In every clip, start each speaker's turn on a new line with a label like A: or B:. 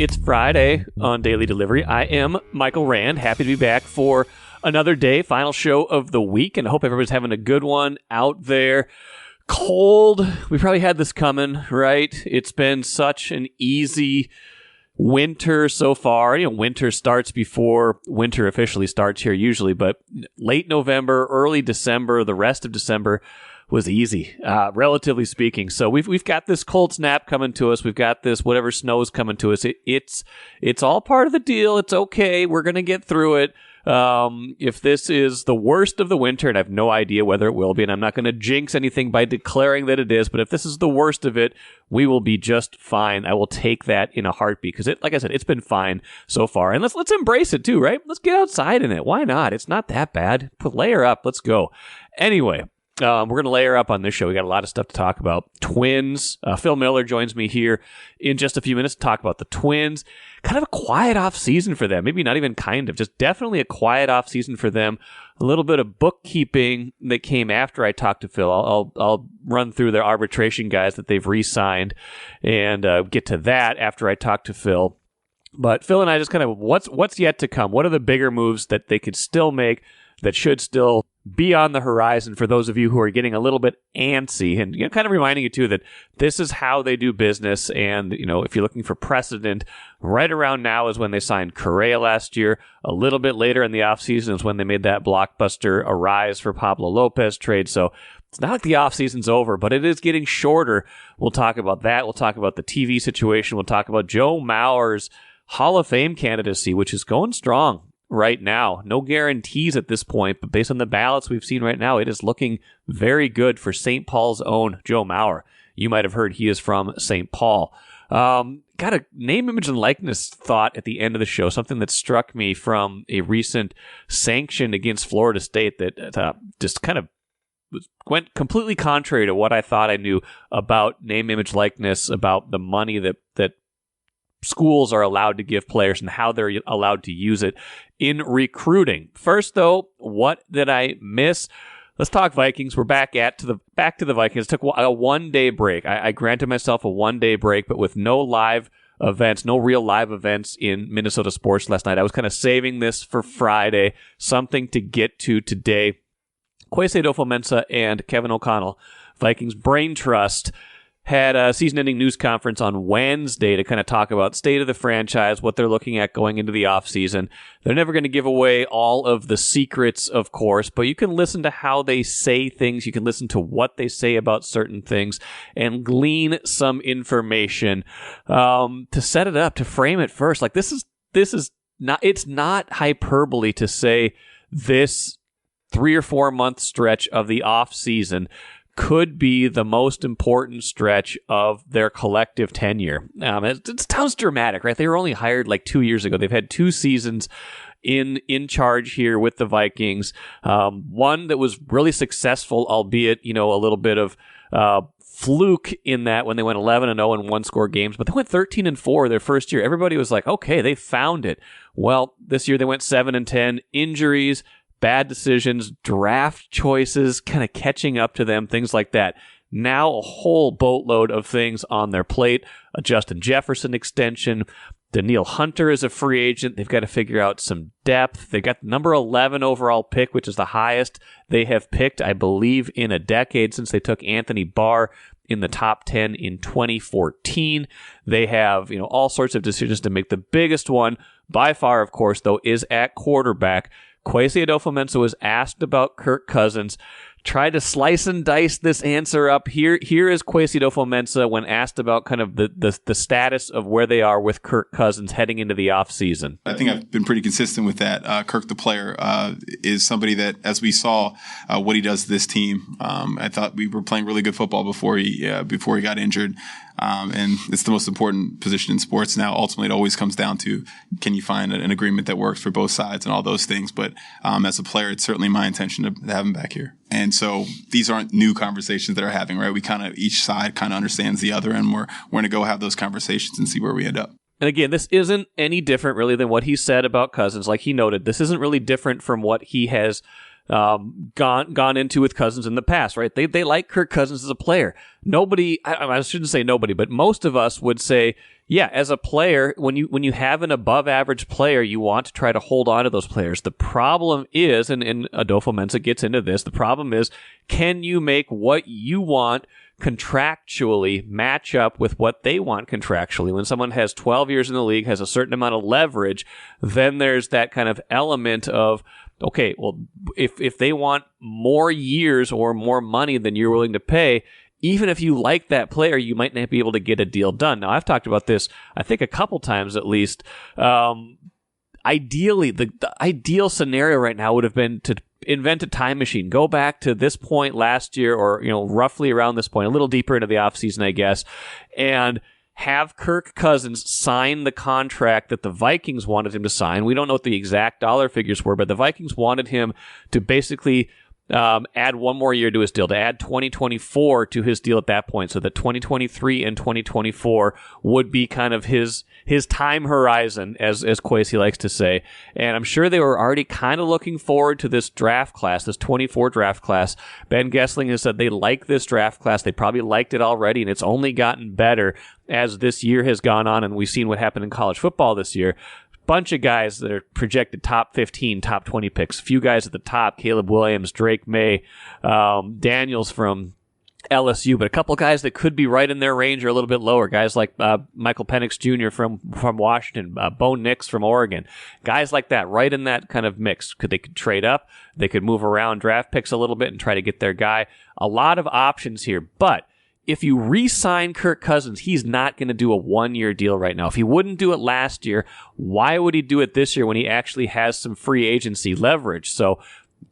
A: It's Friday on Daily Delivery. I am Michael Rand. Happy to be back for another day, final show of the week, and I hope everybody's having a good one out there. Cold. We probably had this coming, right? It's been such an easy winter so far. You know, winter starts before winter officially starts here usually, but late November, early December, the rest of December was easy, relatively speaking. So we've got this cold snap coming to us. We've got this whatever snow is coming to us. It's all part of the deal. It's okay. We're going to get through it. If this is the worst of the winter, and I have no idea whether it will be, and I'm not going to jinx anything by declaring that it is, but if this is the worst of it, we will be just fine. I will take that in a heartbeat because like I said, it's been fine so far. And let's embrace it too, right? Let's get outside in it. Why not? It's not that bad. Layer up. Let's go. Anyway. We're going to layer up on this show. We got a lot of stuff to talk about. Twins. Phil Miller joins me here in just a few minutes to talk about the Twins. Kind of a quiet off season for them. Maybe not even kind of. Just definitely a quiet off season for them. A little bit of bookkeeping that came after I talked to Phil. I'll run through their arbitration guys that they've re-signed and get to that after I talk to Phil. But Phil and I just kind of what's yet to come. What are the bigger moves that they could still make that should still be on the horizon for those of you who are getting a little bit antsy, and kind of reminding you too that this is how they do business. And if you're looking for precedent, right around now is when they signed Correa last year. A little bit later in the offseason is when they made that blockbuster Arraez for Pablo Lopez trade. So it's not like the offseason's over, but it is getting shorter. We'll talk about that. We'll talk about the TV situation. We'll talk about Joe Mauer's Hall of Fame candidacy, which is going strong right now. No guarantees at this point, but based on the ballots we've seen right now, it is looking very good for St. Paul's own Joe Mauer. You might have heard he is from St. Paul. Got a name, image, and likeness thought at the end of the show, something that struck me from a recent sanction against Florida State that just kind of went completely contrary to what I thought I knew about name, image, likeness, about the money that schools are allowed to give players and how they're allowed to use it in recruiting. First, though, what did I miss? Let's talk Vikings. We're back to the Vikings. It took a one-day break. I granted myself a one-day break, but with no live events, no real live events in Minnesota sports last night. I was kind of saving this for Friday, something to get to today. Kwesi Adofo-Mensah and Kevin O'Connell, Vikings Brain Trust, had a season-ending news conference on Wednesday to kind of talk about state of the franchise, what they're looking at going into the offseason. They're never going to give away all of the secrets, of course, but you can listen to how they say things. You can listen to what they say about certain things and glean some information to set it up, to frame it first. Like this is not, it's not hyperbole to say this 3 or 4 month stretch of the offseason could be the most important stretch of their collective tenure. It sounds dramatic, right? They were only hired like 2 years ago. They've had 2 seasons in charge here with the Vikings. One that was really successful, albeit, a little bit of fluke in that when they went 11-0 in one-score games, but they went 13-4 their first year. Everybody was like, okay, they found it. Well, this year they went 7-10, injuries, bad decisions, draft choices, kind of catching up to them, things like that. Now a whole boatload of things on their plate. A Justin Jefferson extension. Danielle Hunter is a free agent. They've got to figure out some depth. They got the number 11 overall pick, which is the highest they have picked, I believe, in a decade since they took Anthony Barr in the top 10 in 2014. They have, all sorts of decisions to make. The biggest one, by far, of course, though, is at quarterback. Kwesi Adofo-Mensah was asked about Kirk Cousins. Tried to slice and dice this answer up. Here is Kwesi Adofo-Mensah when asked about kind of the status of where they are with Kirk Cousins heading into the offseason.
B: I think I've been pretty consistent with that. Kirk, the player, is somebody that, as we saw what he does to this team, I thought we were playing really good football before he got injured. And it's the most important position in sports now. Ultimately, it always comes down to, can you find an agreement that works for both sides and all those things. But as a player, it's certainly my intention to have him back here. And so these aren't new conversations that are having, right? We kind of, each side kind of understands the other, and we're going to go have those conversations and see where we end up.
A: And again, this isn't any different really than what he said about Cousins. Like he noted, this isn't really different from what he has gone into with Cousins in the past, right? They like Kirk Cousins as a player. Nobody, I shouldn't say nobody, but most of us would say, yeah, as a player, when you have an above average player, you want to try to hold on to those players. The problem is, and Adofo-Mensah gets into this, the problem is, can you make what you want contractually match up with what they want contractually? When someone has 12 years in the league, has a certain amount of leverage, then there's that kind of element of, okay, well, if they want more years or more money than you're willing to pay, even if you like that player, you might not be able to get a deal done. Now, I've talked about this, I think, a couple times at least. Ideally, the ideal scenario right now would have been to invent a time machine, go back to this point last year, or roughly around this point, a little deeper into the offseason, I guess, and have Kirk Cousins sign the contract that the Vikings wanted him to sign. We don't know what the exact dollar figures were, but the Vikings wanted him to basically add one more year to his deal, to add 2024 to his deal at that point, so that 2023 and 2024 would be kind of his time horizon, as Kwesi likes to say. And I'm sure they were already kind of looking forward to this draft class, this 24 draft class. Ben Gessling has said they like this draft class. They probably liked it already, and it's only gotten better as this year has gone on, and we've seen what happened in college football this year. Bunch of guys that are projected top 15, top 20 picks. A few guys at the top, Caleb Williams, Drake May, Daniels from LSU, but a couple guys that could be right in their range or a little bit lower. Guys like Michael Penix Jr. from Washington, Bo Nix from Oregon. Guys like that, right in that kind of mix. They could trade up, they could move around draft picks a little bit and try to get their guy. A lot of options here, but if you re-sign Kirk Cousins, he's not going to do a one-year deal right now. If he wouldn't do it last year, why would he do it this year when he actually has some free agency leverage? So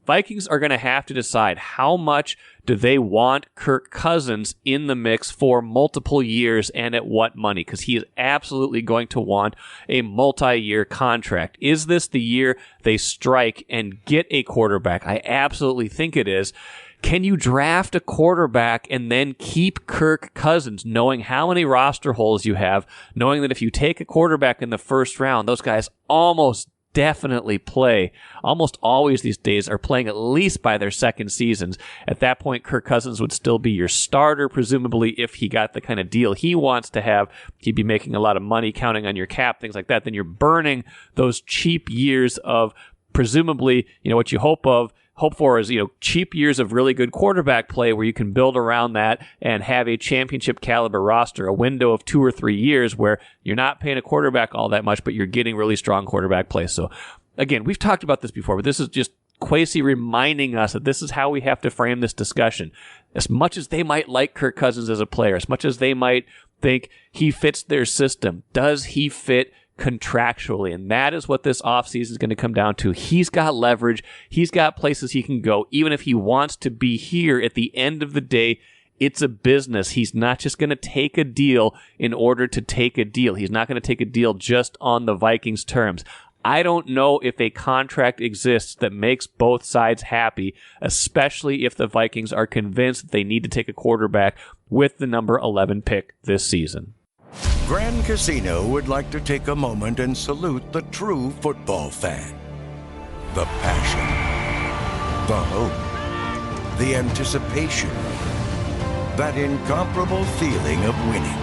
A: Vikings are going to have to decide how much do they want Kirk Cousins in the mix for multiple years and at what money, because he is absolutely going to want a multi-year contract. Is this the year they strike and get a quarterback? I absolutely think it is. Can you draft a quarterback and then keep Kirk Cousins, knowing how many roster holes you have, knowing that if you take a quarterback in the first round, those guys almost definitely play, almost always these days are playing at least by their second seasons. At that point, Kirk Cousins would still be your starter, presumably, if he got the kind of deal he wants to have. He'd be making a lot of money, counting on your cap, things like that. Then you're burning those cheap years of presumably, what you hope for is, cheap years of really good quarterback play where you can build around that and have a championship caliber roster, a window of 2 or 3 years where you're not paying a quarterback all that much, but you're getting really strong quarterback play. So again, we've talked about this before, but this is just Kwesi reminding us that this is how we have to frame this discussion. As much as they might like Kirk Cousins as a player, as much as they might think he fits their system, does he fit contractually? And that is what this offseason is going to come down to. He's got leverage. He's got places he can go. Even if he wants to be here at the end of the day, it's a business. He's not just going to take a deal in order to take a deal. He's not going to take a deal just on the Vikings' terms. I don't know if a contract exists that makes both sides happy, especially if the Vikings are convinced that they need to take a quarterback with the number 11 pick this season.
C: Grand Casino would like to take a moment and salute the true football fan. The passion, the hope, the anticipation, that incomparable feeling of winning.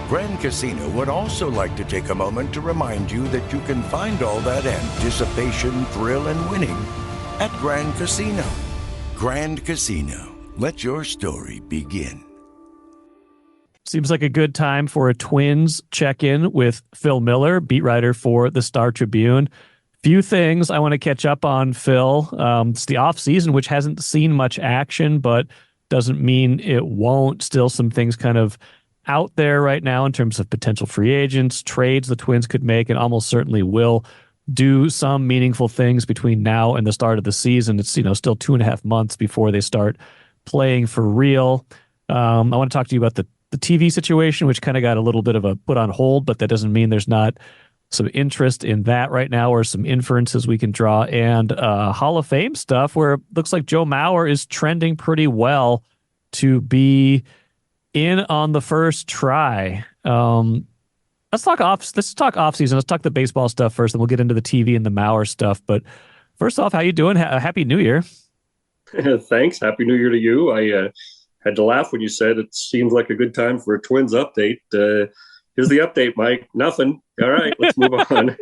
C: Grand Casino would also like to take a moment to remind you that you can find all that anticipation, thrill, and winning at Grand Casino. Grand Casino, let your story begin.
D: Seems like a good time for a Twins check-in with Phil Miller, beat writer for the Star Tribune. Few things I want to catch up on, Phil. It's the offseason, which hasn't seen much action, but doesn't mean it won't. Still some things kind of out there right now in terms of potential free agents, trades the Twins could make, and almost certainly will do some meaningful things between now and the start of the season. It's, still 2.5 months before they start playing for real. I want to talk to you about the TV situation, which kind of got a little bit of a put on hold, but that doesn't mean there's not some interest in that right now or some inferences we can draw. And Hall of Fame stuff where it looks like Joe Mauer is trending pretty well to be in on the first try. Let's talk offseason. Let's talk the baseball stuff first, and we'll get into the TV and the Mauer stuff. But first off, how you doing? Happy New Year.
E: Thanks. Happy New Year to you. I had to laugh when you said it seems like a good time for a Twins update. here's the update, Mike. Nothing. All right, let's move on.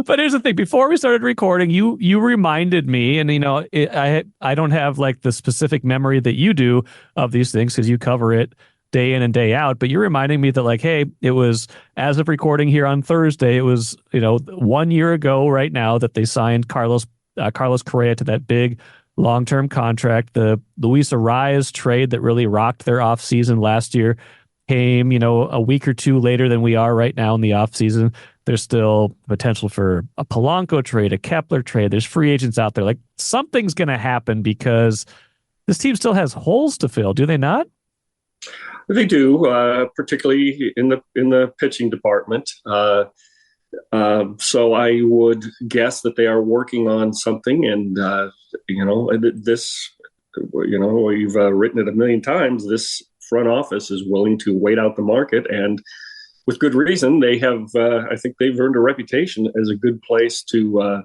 D: but here's the thing. Before we started recording, you reminded me, and I don't have like the specific memory that you do of these things because you cover it day in and day out. But you're reminding me that like, hey, it was as of recording here on Thursday, it was 1 year ago right now that they signed Carlos Correa to that big long-term contract. The Luis Arraez trade that really rocked their offseason last year came, a week or two later than we are right now in the offseason. There's still potential for a Polanco trade, a Kepler trade. There's free agents out there. Like something's going to happen because this team still has holes to fill, do they not?
E: They do, particularly in the pitching department. So I would guess that they are working on something, and this, we've written it a million times. This front office is willing to wait out the market, and with good reason. They have, I think, they've earned a reputation as a good place to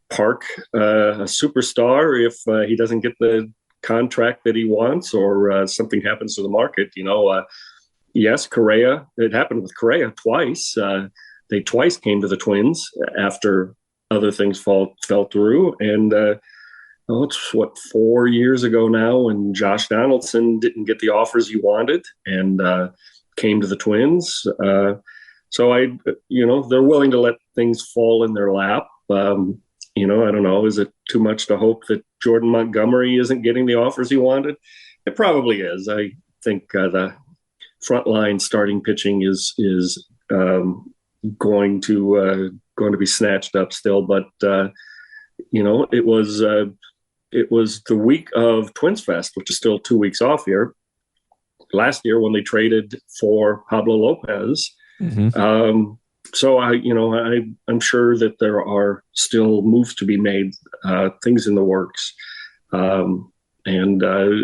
E: park a superstar if he doesn't get the contract that he wants or something happens to the market. Yes, Correa. It happened with Correa twice. They twice came to the Twins after other things fell through. And it's 4 years ago now when Josh Donaldson didn't get the offers he wanted and came to the Twins. So they're willing to let things fall in their lap. I don't know. Is it too much to hope that Jordan Montgomery isn't getting the offers he wanted? It probably is. I think the frontline starting pitching is going to be snatched up still. But it was the week of Twins Fest, which is still 2 weeks off here. Last year when they traded for Pablo Lopez. Mm-hmm. So I'm sure that there are still moves to be made, things in the works, and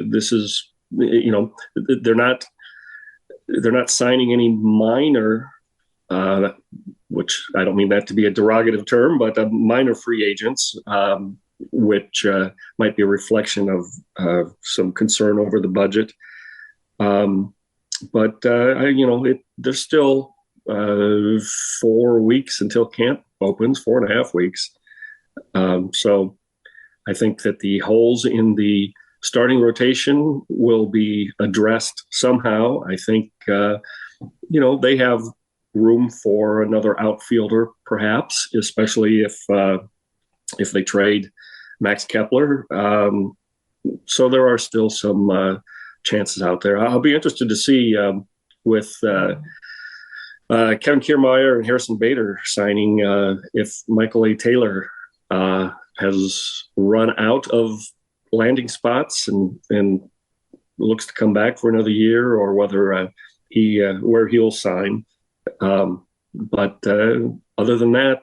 E: this is they're not signing any minor, which I don't mean that to be a derogative term, but minor free agents, which might be a reflection of some concern over the budget, but there's still 4 weeks until camp opens, 4.5 weeks. So I think that the holes in the starting rotation will be addressed somehow. I think, they have room for another outfielder, perhaps, especially if they trade Max Kepler. So there are still some chances out there. I'll be interested to see with Kevin Kiermaier and Harrison Bader signing if Michael A. Taylor has run out of landing spots and looks to come back for another year, or whether where he'll sign. But other than that,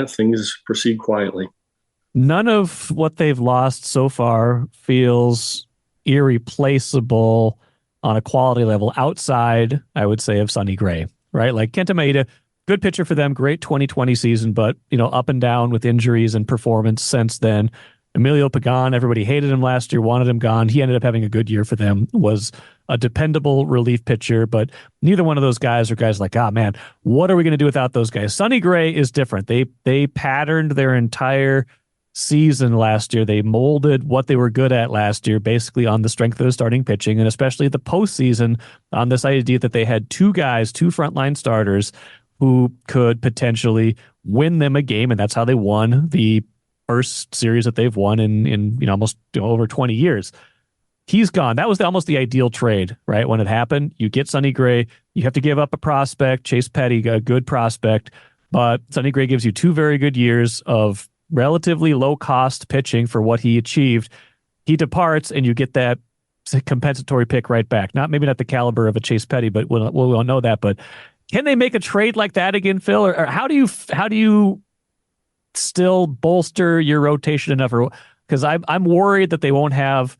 E: things proceed quietly.
D: None of what they've lost so far feels irreplaceable on a quality level outside, I would say, of Sonny Gray, right? Like Kenta Maeda, good pitcher for them, great 2020 season, but, up and down with injuries and performance since then. Emilio Pagan, everybody hated him last year, wanted him gone. He ended up having a good year for them, was a dependable relief pitcher, but neither one of those guys are guys like, man, what are we going to do without those guys? Sonny Gray is different. They patterned their entire season last year. They molded what they were good at last year basically on the strength of the starting pitching, and especially the postseason on this idea that they had two frontline starters who could potentially win them a game, and that's how they won the first series that they've won in almost over 20 years. He's gone. That was almost the ideal trade, right? When it happened, you get Sonny Gray, you have to give up a prospect, Chase Petty, a good prospect, but Sonny Gray gives you 2 very good years of relatively low-cost pitching for what he achieved. He departs, and you get that compensatory pick right back. Maybe not the caliber of a Chase Petty, but we won't know that. But can they make a trade like that again, Phil? Or how do you still bolster your rotation enough? Because I'm worried that they won't have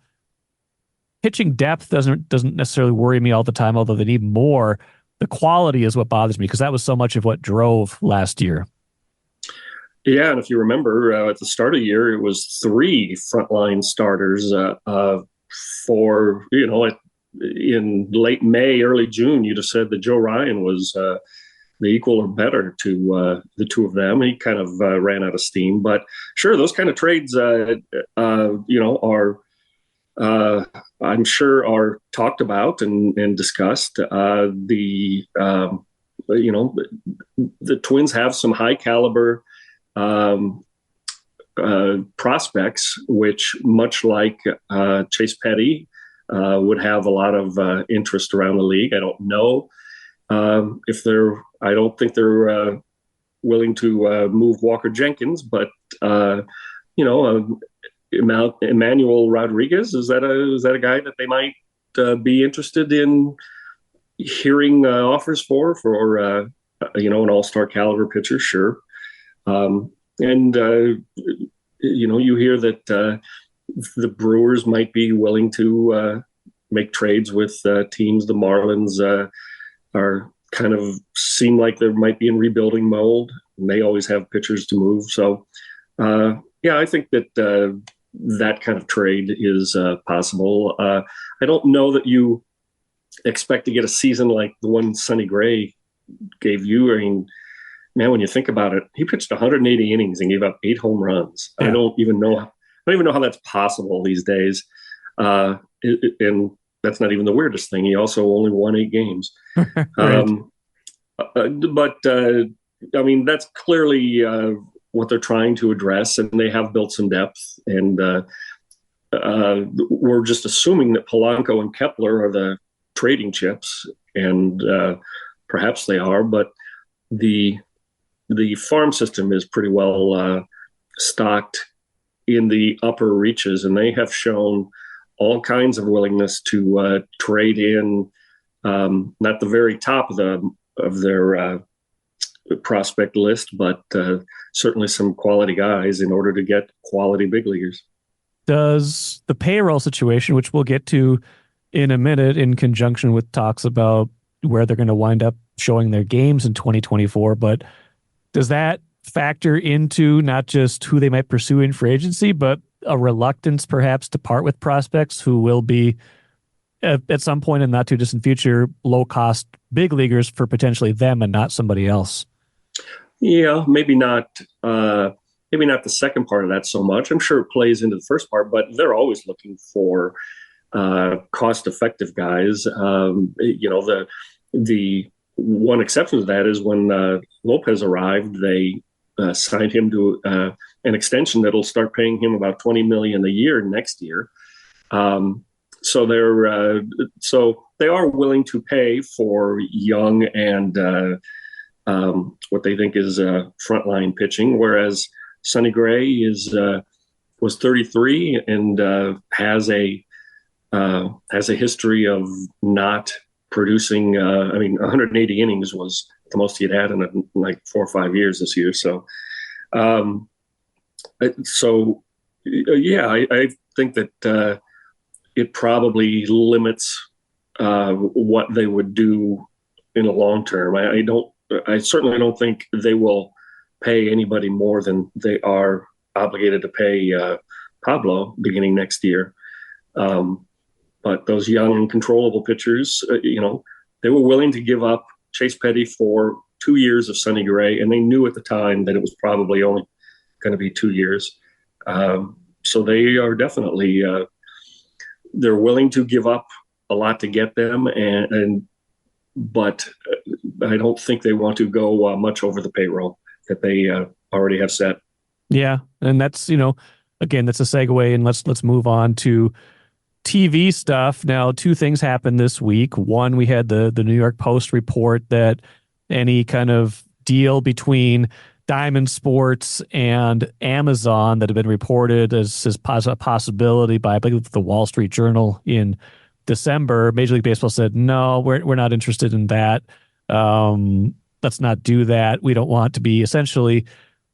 D: pitching depth. Doesn't necessarily worry me all the time, although they need more. The quality is what bothers me, because that was so much of what drove last year.
E: Yeah, and if you remember, at the start of the year, it was 3 frontline starters for, in late May, early June, you'd have said that Joe Ryan was the equal or better to the two of them. He kind of ran out of steam. But sure, those kind of trades, are I'm sure are talked about and discussed. The Twins have some high caliber prospects, which much like Chase Petty would have a lot of interest around the league. I don't know if I don't think they're willing to move Walker Jenkins, but Emmanuel Rodriguez, is that a guy that they might be interested in hearing offers for an all-star caliber pitcher? Sure. You hear that the Brewers might be willing to make trades with teams. The Marlins are kind of seem like they might be in rebuilding mode, and they always have pitchers to move. So, I think that that kind of trade is possible. I don't know that you expect to get a season like the one Sonny Gray gave you. I mean, man, when you think about it, he pitched 180 innings and gave up 8 home runs. Yeah. I don't even know how that's possible these days. And that's not even the weirdest thing. He also only won 8 games. Right. That's clearly what they're trying to address, and they have built some depth. And we're just assuming that Polanco and Kepler are the trading chips, and perhaps they are, but the farm system is pretty well stocked in the upper reaches, and they have shown all kinds of willingness to trade in, not the very top of their prospect list, but certainly some quality guys in order to get quality big leaguers.
D: Does the payroll situation, which we'll get to in a minute in conjunction with talks about where they're going to wind up showing their games in 2024, but does that factor into not just who they might pursue in free agency, but a reluctance perhaps to part with prospects who will be at some point in the not too distant future low-cost big leaguers for potentially them and not somebody else?
E: Yeah, maybe not the second part of that so much. I'm sure it plays into the first part, but they're always looking for cost-effective guys. The one exception to that is when Lopez arrived, they signed him to an extension that'll start paying him about $20 million a year next year. So they are willing to pay for young and what they think is frontline pitching, whereas Sonny Gray was 33 and has a history of not producing. 180 innings was the most he had in like 4 or 5 years this year. So, I think that it probably limits what they would do in the long term. I certainly don't think they will pay anybody more than they are obligated to pay Pablo beginning next year. But those young and controllable pitchers, they were willing to give up Chase Petty for 2 years of Sonny Gray, and they knew at the time that it was probably only going to be 2 years. So they are definitely they're willing to give up a lot to get them, but I don't think they want to go much over the payroll that they already have set.
D: Yeah, and that's again, that's a segue, and let's move on to TV stuff. Now, 2 things happened this week. One, we had the New York Post report that any kind of deal between Diamond Sports and Amazon that had been reported as a possibility by, I believe, the Wall Street Journal in December, Major League Baseball said, no, we're not interested in that. Let's not do that. We don't want to be, essentially,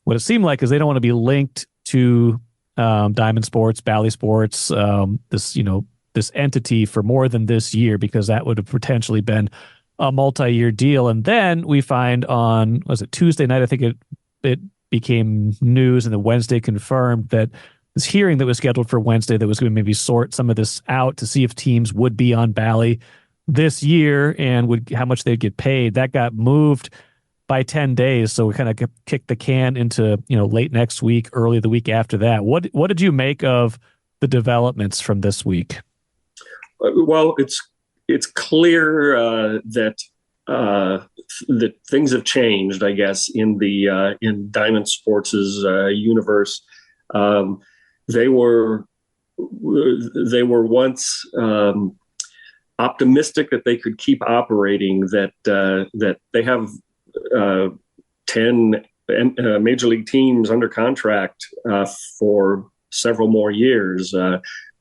D: what it seemed like is they don't want to be linked to Diamond Sports, Bally Sports, this entity for more than this year, because that would have potentially been a multi-year deal. And then we find on, was it Tuesday night? I think it became news, and then Wednesday confirmed that this hearing that was scheduled for Wednesday that was going to maybe sort some of this out to see if teams would be on Bally this year and how much they'd get paid. That got moved by 10 days. So we kind of kicked the can into, late next week, early the week after that. What did you make of the developments from this week?
E: Well, it's clear that things have changed, I guess, in Diamond Sports' universe. They were once optimistic that they could keep operating, that they have 10 major league teams under contract for several more years.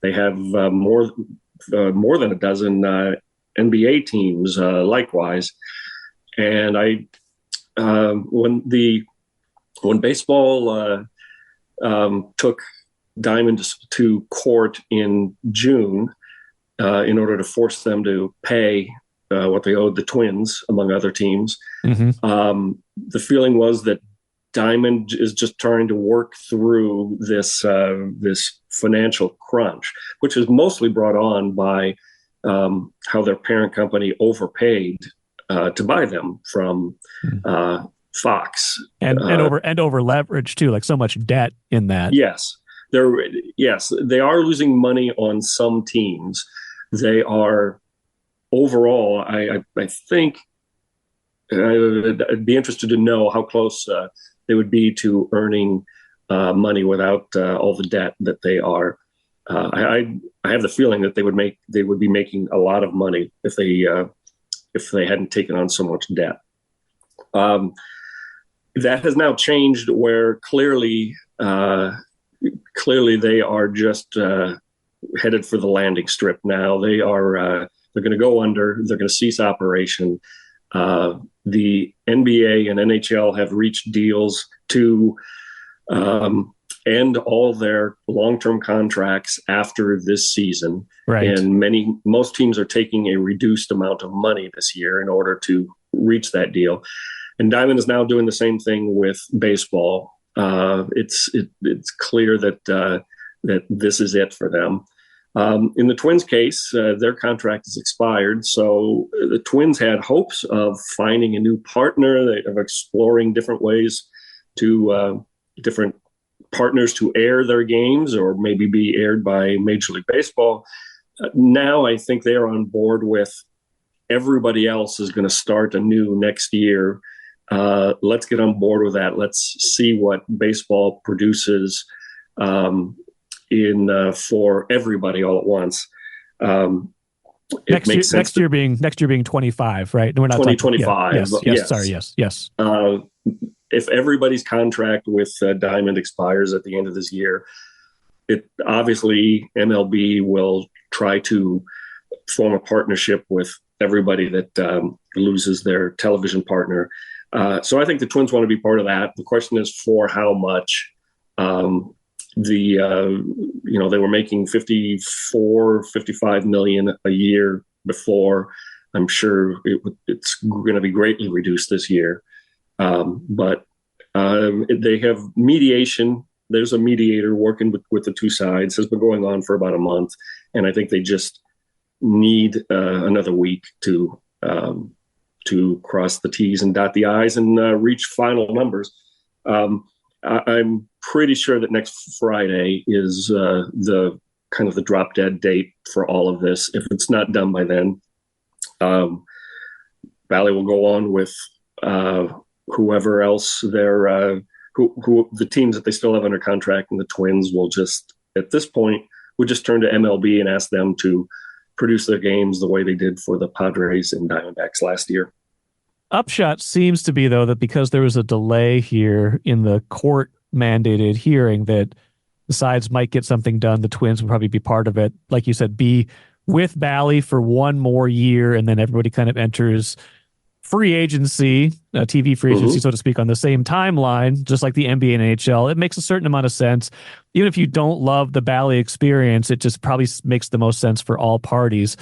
E: They have more than a dozen NBA teams likewise. And when baseball took Diamond to court in June in order to force them to pay what they owed the Twins, among other teams. Mm-hmm. The feeling was that Diamond is just trying to work through this financial crunch, which is mostly brought on by how their parent company overpaid to buy them from Fox,
D: and over leverage too, like so much debt in that.
E: Yes, they are losing money on some teams. They are. Overall, I think I'd be interested to know how close they would be to earning money without all the debt that they are. I have the feeling that they would be making a lot of money if they hadn't taken on so much debt. That has now changed, where clearly they are just headed for the landing strip now. They're going to go under. They're going to cease operation. The NBA and NHL have reached deals to end all their long-term contracts after this season. Right. And most teams are taking a reduced amount of money this year in order to reach that deal. And Diamond is now doing the same thing with baseball. It's clear that this is it for them. In the Twins' case, their contract is expired, so the Twins had hopes of finding a new partner, of exploring different ways to different partners to air their games or maybe be aired by Major League Baseball. Now I think they are on board with everybody else is going to start anew next year. Let's get on board with that. Let's see what baseball produces for everybody all at once.
D: Next year being 25, right?
E: No, we're not 2025.
D: Yes.
E: If everybody's contract with Diamond expires at the end of this year, obviously MLB will try to form a partnership with everybody that loses their television partner. So I think the Twins want to be part of that. The question is for how much. They were making 55 million a year before. I'm sure it's going to be greatly reduced this year. But they have mediation. There's a mediator working with the two sides. Has been going on for about a month, and I think they just need another week to cross the T's and dot the I's and reach final numbers. I'm pretty sure that next Friday is the kind of the drop dead date for all of this. If it's not done by then, Bally will go on with whoever else who the teams that they still have under contract, and the Twins will just, at this point, would just turn to MLB and ask them to produce their games the way they did for the Padres and Diamondbacks last year.
D: Upshot seems to be, though, that because there was a delay here in the court-mandated hearing, that the sides might get something done. The Twins will probably be part of it. Like you said, be with Bally for one more year, and then everybody kind of enters free agency, TV free agency, so to speak, on the same timeline, just like the NBA and NHL. It makes a certain amount of sense. Even if you don't love the Bally experience, it just probably makes the most sense for all parties.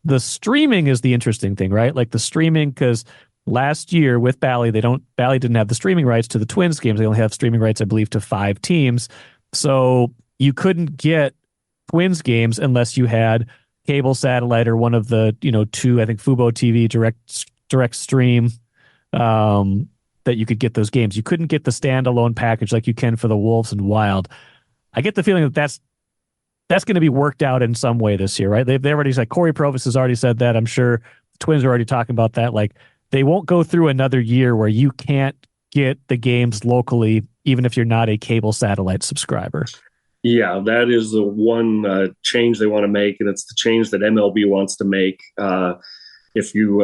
D: The streaming is the interesting thing, right? Like the streaming, because last year with Bally, Bally didn't have the streaming rights to the Twins games. They only have streaming rights, I believe, to 5 teams. So you couldn't get Twins games unless you had cable satellite or one of the, two, I think Fubo TV direct stream, that you could get those games. You couldn't get the standalone package like you can for the Wolves and Wild. I get the feeling that that's going to be worked out in some way this year, right? They already said, Corey Provis has already said that. I'm sure the Twins are already talking about that. Like, they won't go through another year where you can't get the games locally, even if you're not a cable satellite subscriber. Yeah,
E: that is the one change they want to make, and it's the change that MLB wants to make. If you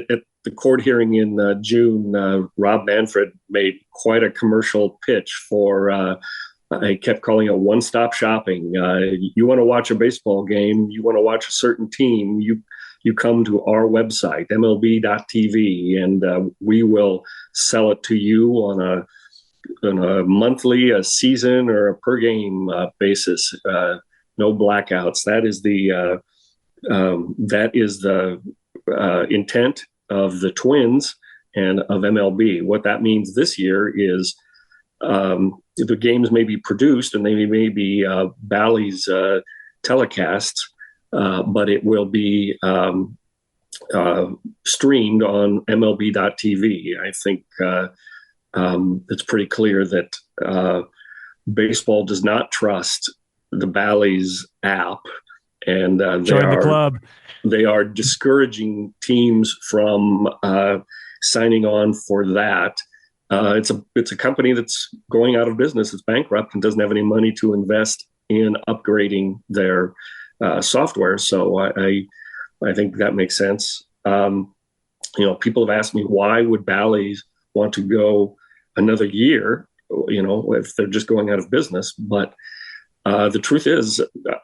E: at the court hearing in June, Rob Manfred made quite a commercial pitch for. I kept calling it one-stop shopping. You want to watch a baseball game, you want to watch a certain team, you come to our website, MLB.tv, and we will sell it to you on a monthly, a season, or a per game basis. No blackouts. That is the intent of the Twins and of MLB. What that means this year is the games may be produced and they may be Bally's telecasts, but it will be streamed on MLB.tv. I think it's pretty clear that baseball does not trust the Bally's app, and
D: join the club.
E: They are discouraging teams from signing on for that. It's a company that's going out of business. It's bankrupt and doesn't have any money to invest in upgrading their software. So I think that makes sense. People have asked me, why would Bally's want to go another year, if they're just going out of business? But the truth is,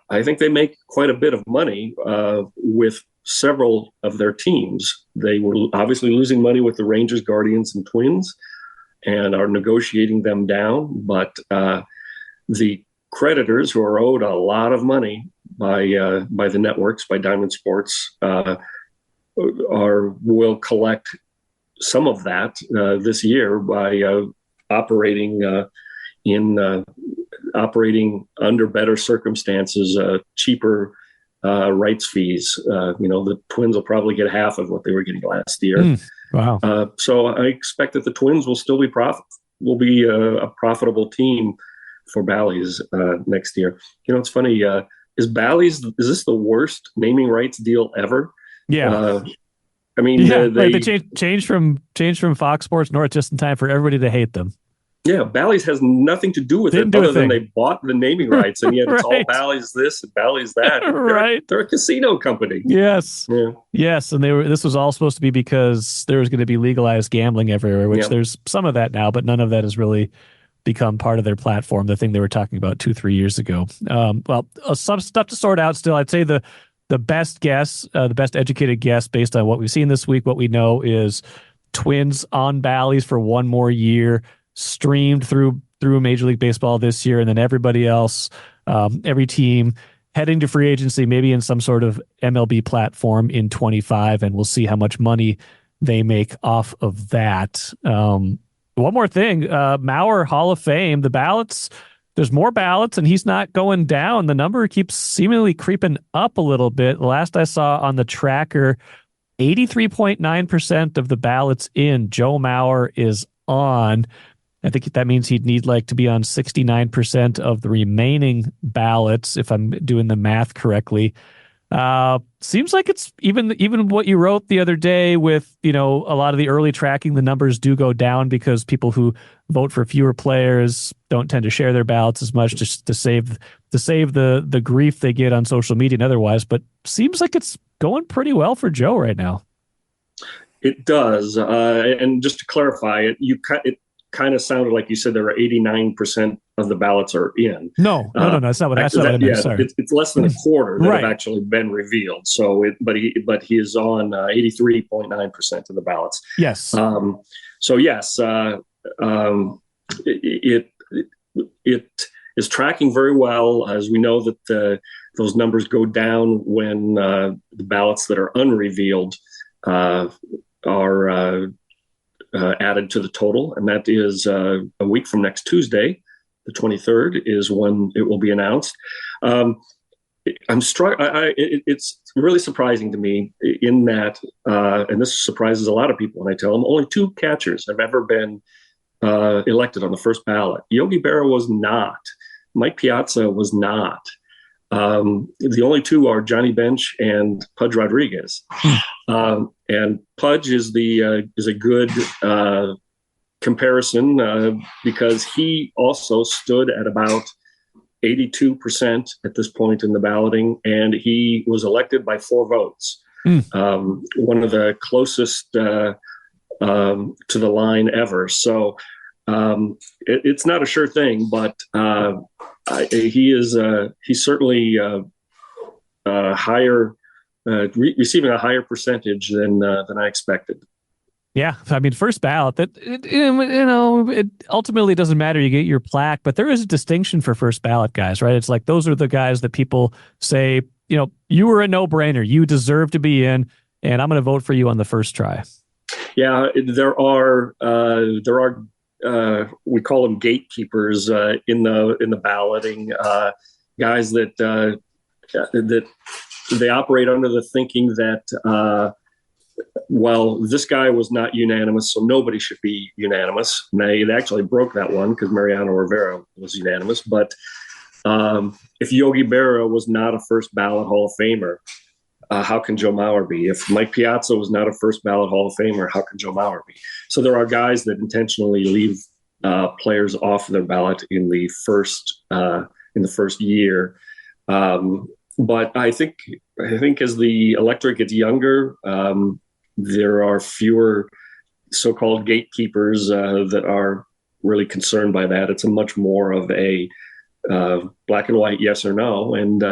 E: I think they make quite a bit of money with several of their teams. They were obviously losing money with the Rangers, Guardians, and Twins, and are negotiating them down. But the creditors, who are owed a lot of money by the networks, by Diamond Sports, will collect some of that this year by operating under better circumstances, cheaper rights fees. The Twins will probably get half of what they were getting last year.
D: Wow.
E: So I expect that the Twins will still be a profitable team for Bally's next year. It's funny. Is this the worst naming rights deal ever?
D: Yeah. They changed from Fox Sports North just in time for everybody to hate them.
E: Yeah, Bally's has nothing to do with it other than they bought the naming rights, and yet it's all Bally's this and Bally's that.
D: Right.
E: They're a casino company.
D: Yes.
E: Yeah.
D: Yes, and this was all supposed to be because there was going to be legalized gambling everywhere, which there's some of that now, but none of that has really become part of their platform, the thing they were talking about 2-3 years ago. Some stuff to sort out still. I'd say the best guess, the best educated guess based on what we've seen this week, what we know is Twins on Bally's for one more year, streamed through Major League Baseball this year, and then everybody else, every team heading to free agency, maybe in some sort of MLB platform in 25, and we'll see how much money they make off of that. One more thing, Mauer Hall of Fame, the ballots, there's more ballots and he's not going down. The number keeps seemingly creeping up a little bit. Last I saw on the tracker, 83.9% of the ballots in, Joe Mauer is on. I think that means he'd need to be on 69% of the remaining ballots, if I'm doing the math correctly. Seems like it's even what you wrote the other day with, a lot of the early tracking, the numbers do go down because people who vote for fewer players don't tend to share their ballots as much, just to save the grief they get on social media and otherwise. But seems like it's going pretty well for Joe right now.
E: It does. And just to clarify it, it kind of sounded like you said there were 89% of the ballots are in.
D: No. That's not what I meant.
E: Yeah,
D: sorry.
E: It's less than a quarter that have actually been revealed. So, but he is on 83.9% of the ballots.
D: Yes.
E: It is tracking very well, as we know that those numbers go down when the ballots that are unrevealed are added to the total, and that is a week from next Tuesday, The 23rd is when it will be announced. I'm struck. It's really surprising to me in that, and this surprises a lot of people when I tell them, only 2 catchers have ever been elected on the first ballot. Yogi Berra was not. Mike Piazza was not. The only 2 are Johnny Bench and Pudge Rodriguez. And Pudge is a good comparison because he also stood at about 82% at this point in the balloting, and he was elected by 4 votes. One of the closest to the line ever. So it's not a sure thing, but he's certainly higher, receiving a higher percentage than I expected.
D: Yeah, I mean, first ballot. It ultimately doesn't matter. You get your plaque, but there is a distinction for first ballot guys, right? It's like those are the guys that people say, you were a no-brainer. You deserve to be in, and I'm going to vote for you on the first try. Yeah,
E: there are we call them gatekeepers in the balloting, guys that they operate under the thinking that. Well, this guy was not unanimous, so nobody should be unanimous. And they actually broke that one because Mariano Rivera was unanimous. But if Yogi Berra was not a first ballot Hall of Famer, how can Joe Mauer be? If Mike Piazza was not a first ballot Hall of Famer, how can Joe Mauer be? So there are guys that intentionally leave players off their ballot in the first year. But I think as the electorate gets younger, there are fewer so-called gatekeepers that are really concerned by that. It's a much more of a black and white yes or no. And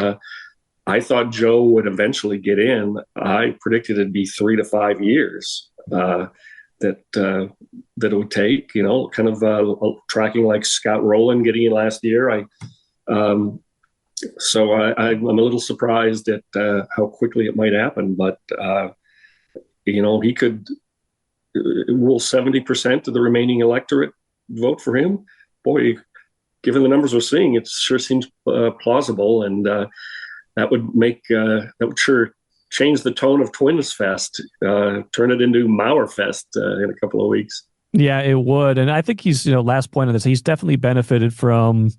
E: I thought Joe would eventually get in. I predicted it'd be 3 to 5 years that it would take. Kind of tracking like Scott Rowland getting in last year. So I'm a little surprised at how quickly it might happen, but he could will 70% of the remaining electorate vote for him. Boy, given the numbers we're seeing, it sure seems plausible, and that would sure change the tone of Twins Fest, turn it into Mauer Fest in a couple of weeks.
D: Yeah, it would, and I think he's last point on this. He's definitely benefited from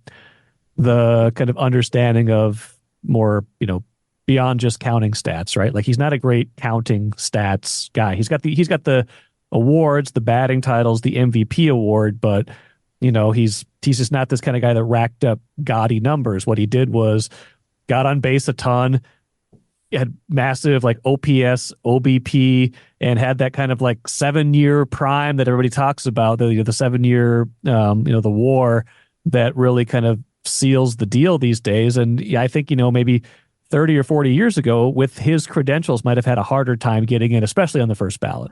D: the kind of understanding of more, beyond just counting stats, right? Like he's not a great counting stats guy. He's got the awards, the batting titles, the MVP award, but he's just not this kind of guy that racked up gaudy numbers. What he did was got on base a ton, had massive like OPS, OBP, and had that kind of like 7-year prime that everybody talks about, the 7-year, the WAR that really kind of seals the deal these days. And I think, maybe 30 or 40 years ago with his credentials might have had a harder time getting in, especially on the first ballot.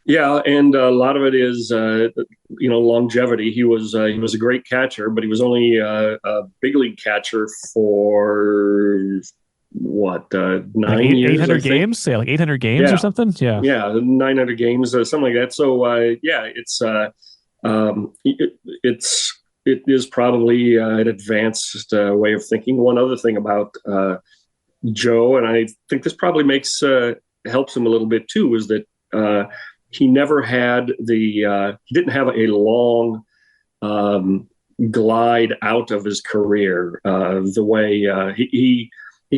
E: Yeah. And a lot of it is, longevity. He was a great catcher, but he was only a big league catcher for 9 years?
D: 800 games? Yeah, like 800 games or something? Yeah.
E: Yeah. 900 games, something like that. So, it is probably an advanced way of thinking. One other thing about Joe, and I think this probably helps him a little bit too, is that he never had he didn't have a long glide out of his career the way he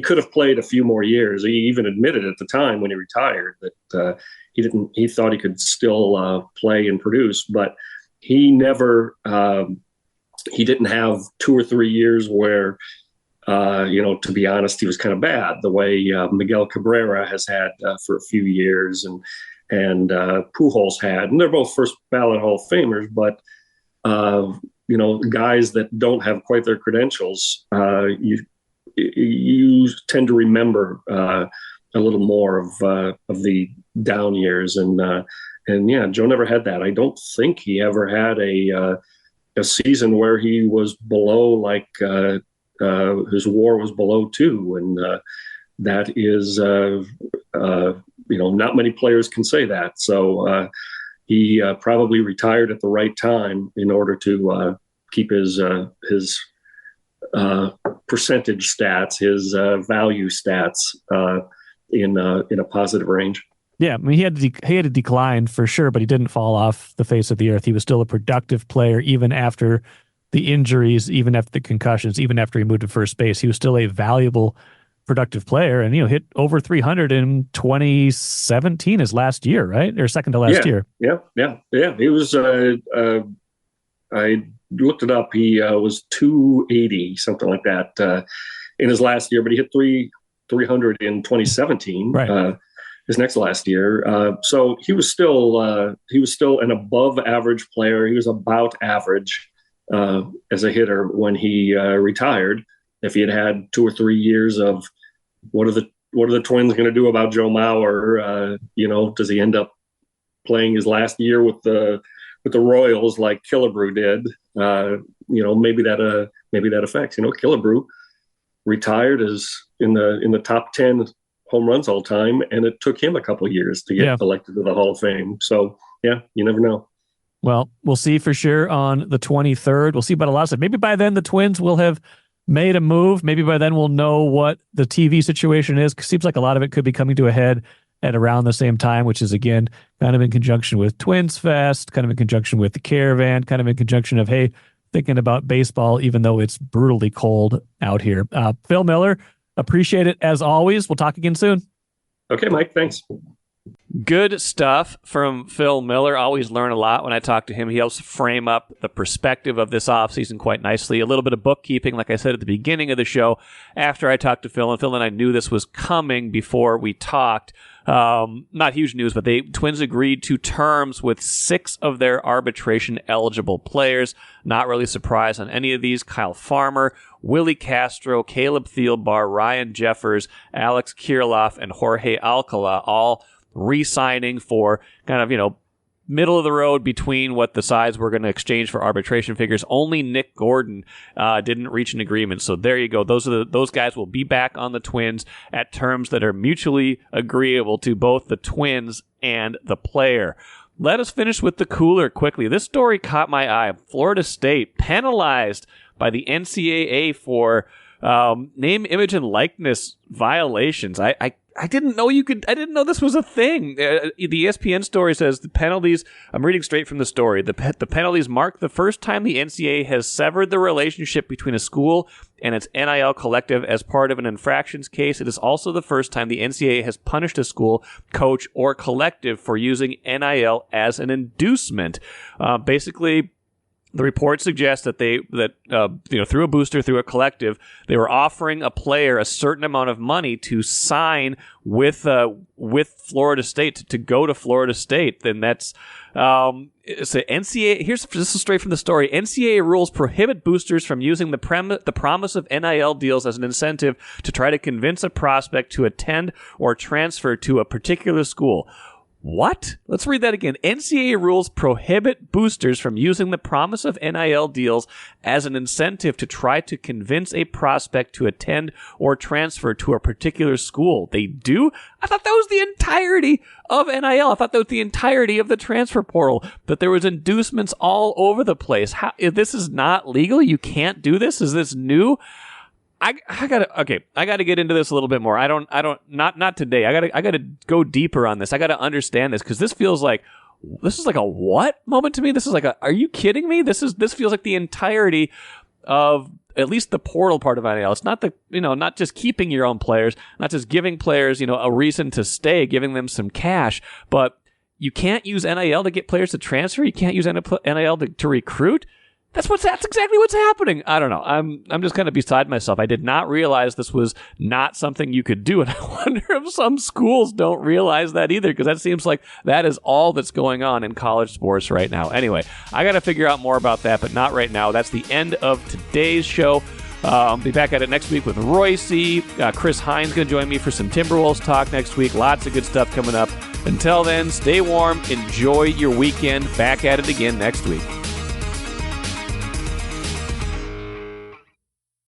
E: could have played a few more years. He even admitted at the time when he retired that he thought he could still play and produce, but he never. He didn't have 2 or 3 years where, to be honest, he was kind of bad, the way Miguel Cabrera has had for a few years and Pujols had. And they're both first ballot Hall of Famers, but, guys that don't have quite their credentials, you tend to remember a little more of the down years. And Joe never had that. I don't think he ever had a season where he was below, his WAR was below 2, and that is not many players can say that. So he probably retired at the right time in order to keep his percentage stats, his value stats in a positive range.
D: Yeah, I mean, he had to decline for sure, but he didn't fall off the face of the earth. He was still a productive player even after the injuries, even after the concussions, even after he moved to first base. He was still a valuable, productive player, and hit over 300 in 2017, his last year, right, or second to last year.
E: Yeah. He was. I looked it up. He was 280, something like that, in his last year, but he hit 300 in 2017.
D: Right.
E: His next last year. So he was still an above average player. He was about average as a hitter when he retired. If he had had 2 or 3 years of what are the Twins going to do about Joe Mauer? Does he end up playing his last year with the Royals like Killebrew did? Maybe that affects. Killebrew retired as in the top 10 home runs all time, and it took him a couple of years to get elected to the Hall of Fame. So you never know.
D: Well, we'll see for sure on the 23rd. We'll see about a lot of stuff. Maybe by then the Twins will have made a move. Maybe by then we'll know what the TV situation is. Seems like a lot of it could be coming to a head at around the same time, which is, again, kind of in conjunction with Twins Fest, kind of in conjunction with the Caravan, kind of in conjunction of, hey, thinking about baseball, even though it's brutally cold out here. Phil Miller, appreciate it as always. We'll talk again soon.
E: Okay, Mike. Thanks.
A: Good stuff from Phil Miller. Always learn a lot when I talk to him. He helps frame up the perspective of this offseason quite nicely. A little bit of bookkeeping, like I said at the beginning of the show, after I talked to Phil, and I knew this was coming before we talked. Not huge news, but Twins agreed to terms with 6 of their arbitration-eligible players. Not really surprised on any of these. Kyle Farmer, Willie Castro, Caleb Thielbar, Ryan Jeffers, Alex Kirilloff, and Jorge Alcala, all re-signing for kind of, middle of the road between what the sides were going to exchange for arbitration figures. Only Nick Gordon didn't reach an agreement. So there you go. Those guys will be back on the Twins at terms that are mutually agreeable to both the Twins and the player. Let us finish with the cooler quickly. This story caught my eye. Florida State penalized by the NCAA for name, image, and likeness violations. I didn't know I didn't know this was a thing. The ESPN story says the penalties, I'm reading straight from the story, the penalties mark the first time the NCAA has severed the relationship between a school and its NIL collective as part of an infractions case. It is also the first time the NCAA has punished a school, coach, or collective for using NIL as an inducement. Basically, the report suggests that through a booster, through a collective, they were offering a player a certain amount of money to sign with Florida State, to go to Florida State. Then that's it's a NCAA. This is straight from the story. NCAA rules prohibit boosters from using the promise of NIL deals as an incentive to try to convince a prospect to attend or transfer to a particular school. What? Let's read that again. NCAA rules prohibit boosters from using the promise of NIL deals as an incentive to try to convince a prospect to attend or transfer to a particular school. They do? I thought that was the entirety of NIL. I thought that was the entirety of the transfer portal, that there was inducements all over the place. This is not legal? You can't do this? Is this new? I gotta get into this a little bit more. Not today. I gotta go deeper on this. I gotta understand this, because this is like a what moment to me? This is like are you kidding me? This feels like the entirety of at least the portal part of NIL. It's not not just keeping your own players, not just giving players, a reason to stay, giving them some cash, but you can't use NIL to get players to transfer. You can't use NIL to recruit. That's exactly what's happening. I don't know. I'm just kind of beside myself. I did not realize this was not something you could do, and I wonder if some schools don't realize that either, because that seems like that is all that's going on in college sports right now. Anyway, I got to figure out more about that, but not right now. That's the end of today's show. I'll be back at it next week with Royce. Chris Hines going to join me for some Timberwolves talk next week. Lots of good stuff coming up. Until then, stay warm. Enjoy your weekend. Back at it again next week.